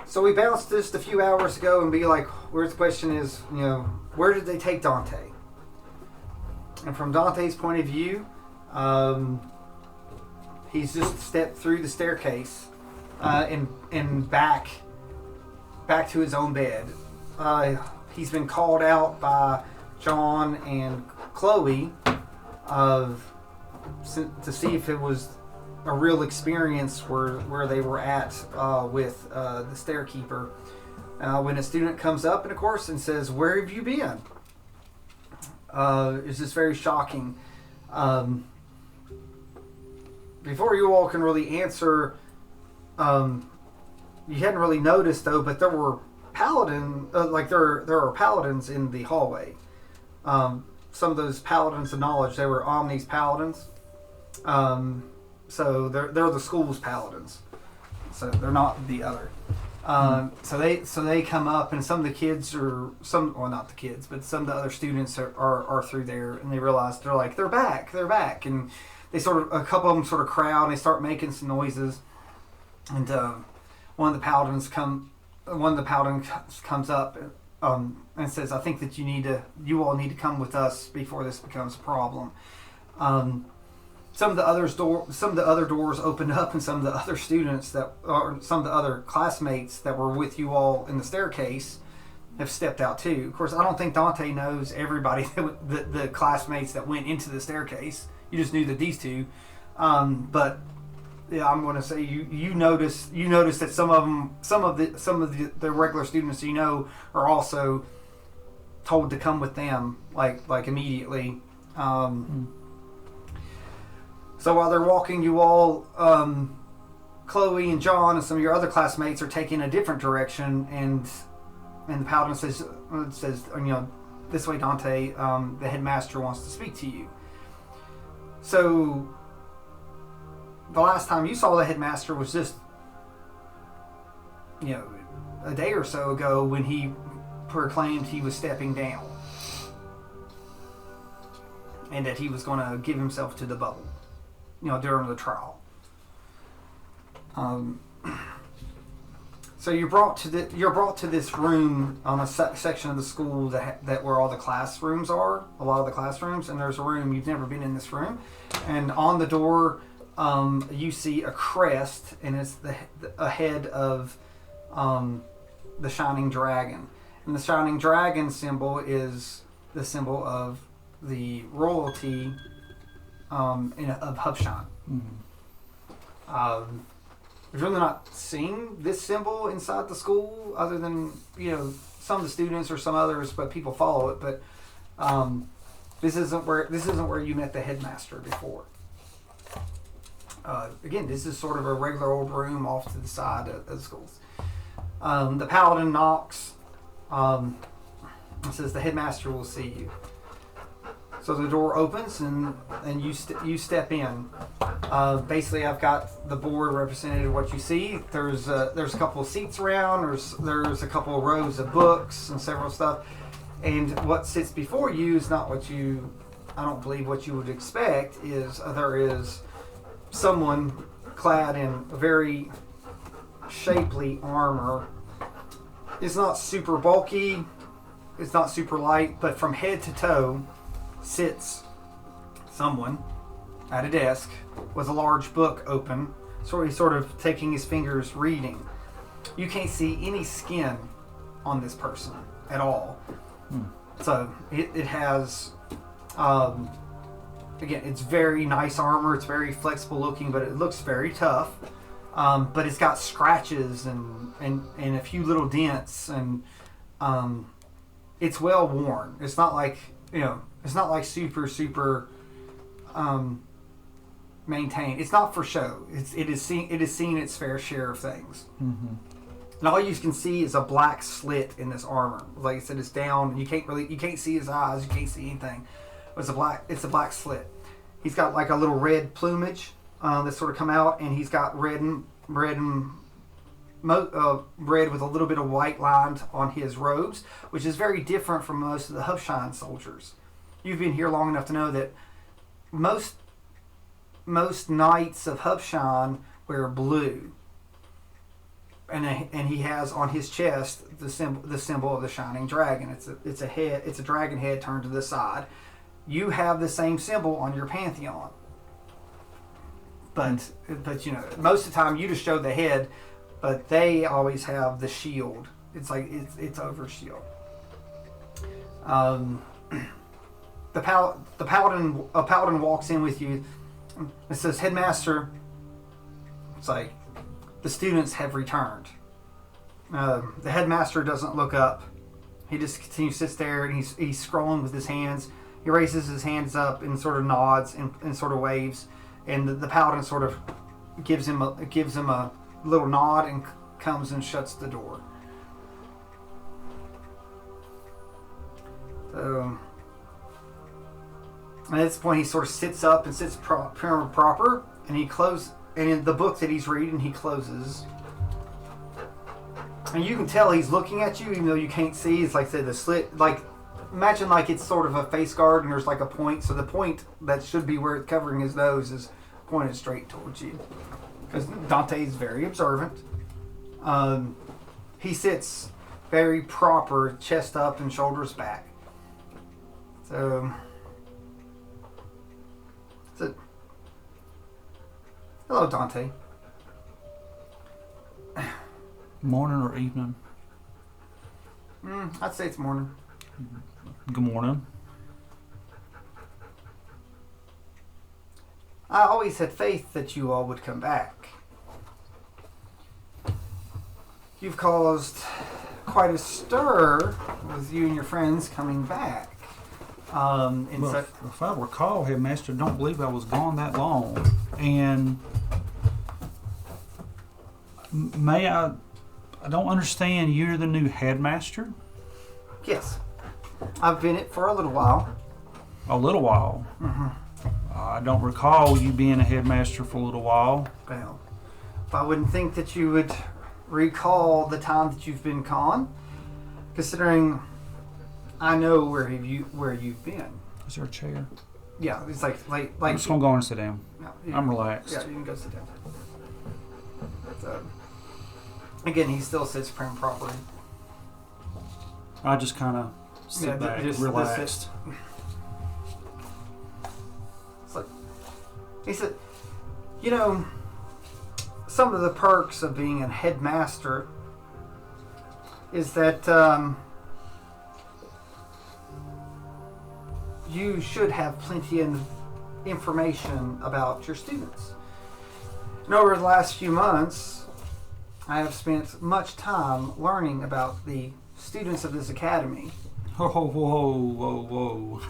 So we bounced just a few hours ago and be like, where's the question is, where did they take Donte? And from Donte's point of view, he's just stepped through the staircase and back to his own bed. He's been called out by John and Chloe to see if it was a real experience where they were at with the stairkeeper. When a student comes up, and of course, and says, "Where have you been?" It's just very shocking. Before you all can really answer, you hadn't really noticed though, but there were there are paladins in the hallway. Some of those paladins of knowledge, they were Omni's paladins. So they're the school's paladins. So they're not the other. So they come up, and some of the kids not the kids, but some of the other students are through there, and they realize they're back, and they a couple of them sort of crowd, and they start making some noises, and one of the paladins comes up and says, "I think that you all need to come with us before this becomes a problem." Some of the other doors opened up, and some of the other students some of the other classmates that were with you all in the staircase have stepped out too. Of course, I don't think Donte knows everybody the classmates that went into the staircase. You just knew that these two, but yeah, I'm going to say you notice that some of the regular students are also told to come with them like immediately. So while they're walking, you all, Chloe and John and some of your other classmates are taking a different direction, and the paladin says, "This way, Donte. The headmaster wants to speak to you." So the last time you saw the headmaster was just, a day or so ago when he proclaimed he was stepping down and that he was going to give himself to the bubble. During the trial. So you're brought to this room on a section of the school that where all the classrooms are, a lot of the classrooms, and there's a room, you've never been in this room, and on the door you see a crest, and it's a head of the shining dragon, and the shining dragon symbol is the symbol of the royalty of Hubshan. Mm-hmm. We've really not seen this symbol inside the school, other than some of the students or some others, but people follow it. But this isn't where you met the headmaster before. Again, this is sort of a regular old room off to the side of the schools. The paladin knocks. And says, "The headmaster will see you." So the door opens, and you step in. Basically, I've got the board represented what you see. There's a couple of seats around. There's a couple of rows of books and several stuff. And what sits before you is not I don't believe what you would expect. There is someone clad in a very shapely armor. It's not super bulky. It's not super light, but from head to toe sits someone at a desk with a large book open, so he's sort of taking his fingers reading. You can't see any skin on this person at all. So it has again, it's very nice armor, it's very flexible looking, but it looks very tough. But it's got scratches and a few little dents, and it's well worn. It's not like super maintained. It's not for show. It has seen its fair share of things. Mm-hmm. And all you can see is a black slit in this armor. Like I said, it's down. You can't see his eyes. You can't see anything. It's a black slit. He's got like a little red plumage that's sort of come out, and he's got red with a little bit of white lined on his robes, which is very different from most of the Hubshan soldiers. You've been here long enough to know that most knights of Hubshan wear blue. and he has on his chest the symbol of the shining dragon. It's a dragon head turned to the side. You have the same symbol on your pantheon, but most of the time you just show the head, but they always have the shield. It's like it's over shield. The paladin walks in with you. It says, "Headmaster." It's like, the students have returned. The headmaster doesn't look up. He just continues, sits there, and he's scrolling with his hands. He raises his hands up and sort of nods and sort of waves, and the paladin sort of gives him a little nod and comes and shuts the door. So at this point, he sort of sits up and sits proper, and he closes. And in the book that he's reading, he closes. And you can tell he's looking at you, even though you can't see. It's like the slit, like imagine like it's sort of a face guard, and there's like a point. So the point that should be where it's covering his nose is pointed straight towards you. Because Donte is very observant. He sits very proper, chest up and shoulders back. So hello, Donte. Morning or evening? I'd say it's morning. Good morning. I always had faith that you all would come back. You've caused quite a stir with you and your friends coming back. If I recall, Headmaster, I don't believe I was gone that long. And I don't understand, you're the new headmaster? Yes. I've been it for a little while. A little while? Mm-hmm. I don't recall you being a headmaster for a little while. Well, if I wouldn't think that you would recall the time that you've been gone, considering I know where you've been. Is there a chair? Yeah, it's like I'm just gonna go and sit down. No, I'm relaxed. Yeah, you can go sit down. So, again, he still sits prim properly. I just kind of sit back, relaxed. It's like, he said, some of the perks of being a headmaster is that you should have plenty of information about your students. And over the last few months, I have spent much time learning about the students of this academy. Whoa.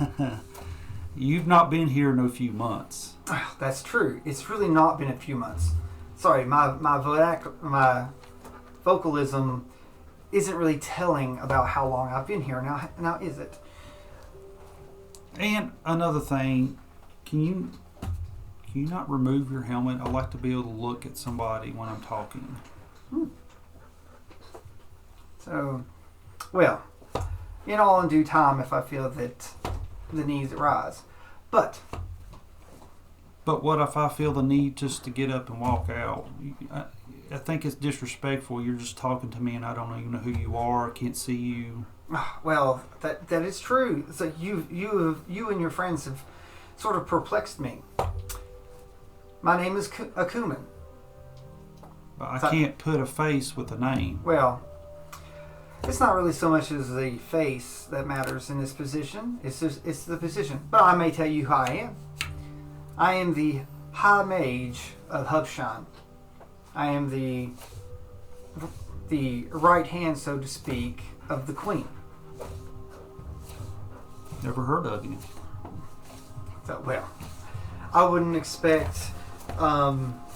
You've not been here in a few months. That's true. It's really not been a few months. Sorry, my vocalism isn't really telling about how long I've been here. Now is it? And another thing, can you not remove your helmet? I like to be able to look at somebody when I'm talking. So, well, in all in due time, if I feel that the needs arise. But what if I feel the need just to get up and walk out? I think it's disrespectful. You're just talking to me and I don't even know who you are. I can't see you. Well, that is true. So you and your friends have sort of perplexed me. My name is Acumen. But I can't put a face with a name. Well, it's not really so much as the face that matters in this position. It's the position. But I may tell you who I am. I am the High Mage of Hubshan. I am the right hand, so to speak, of the Queen. Never heard of you. So, well, I wouldn't expect. I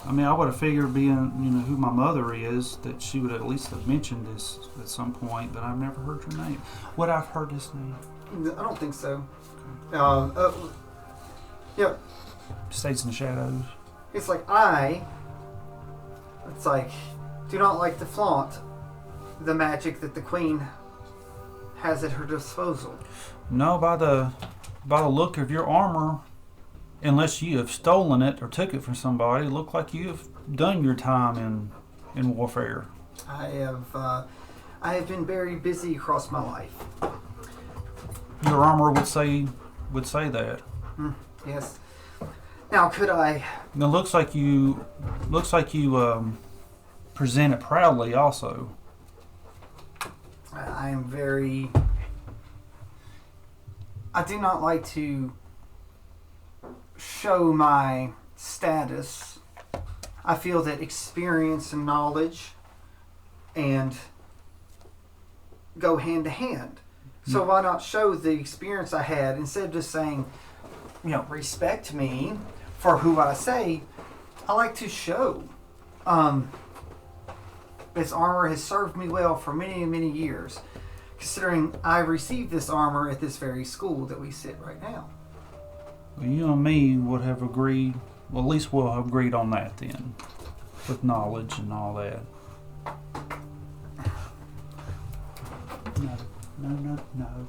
would have figured, being who my mother is, that she would at least have mentioned this at some point. But I've never heard your name. Would I've heard this name? I don't think so. Okay. Yeah. Stays in the shadows. It's like do not like to flaunt the magic that the Queen has at her disposal. No, by the look of your armor, unless you have stolen it or took it from somebody, it looked like you have done your time in warfare. I have been very busy across my life. Your armor would say that. Yes. Now, could I? It looks like you present it proudly. Also, I am very. I do not like to show my status. I feel that experience and knowledge and go hand to hand. So why not show the experience I had instead of just saying, respect me for who I say. I like to show. This armor has served me well for many and many years, considering I received this armor at this very school that we sit right now. Well, you and me would have agreed. Well, at least we'll have agreed on that then, with knowledge and all that. No.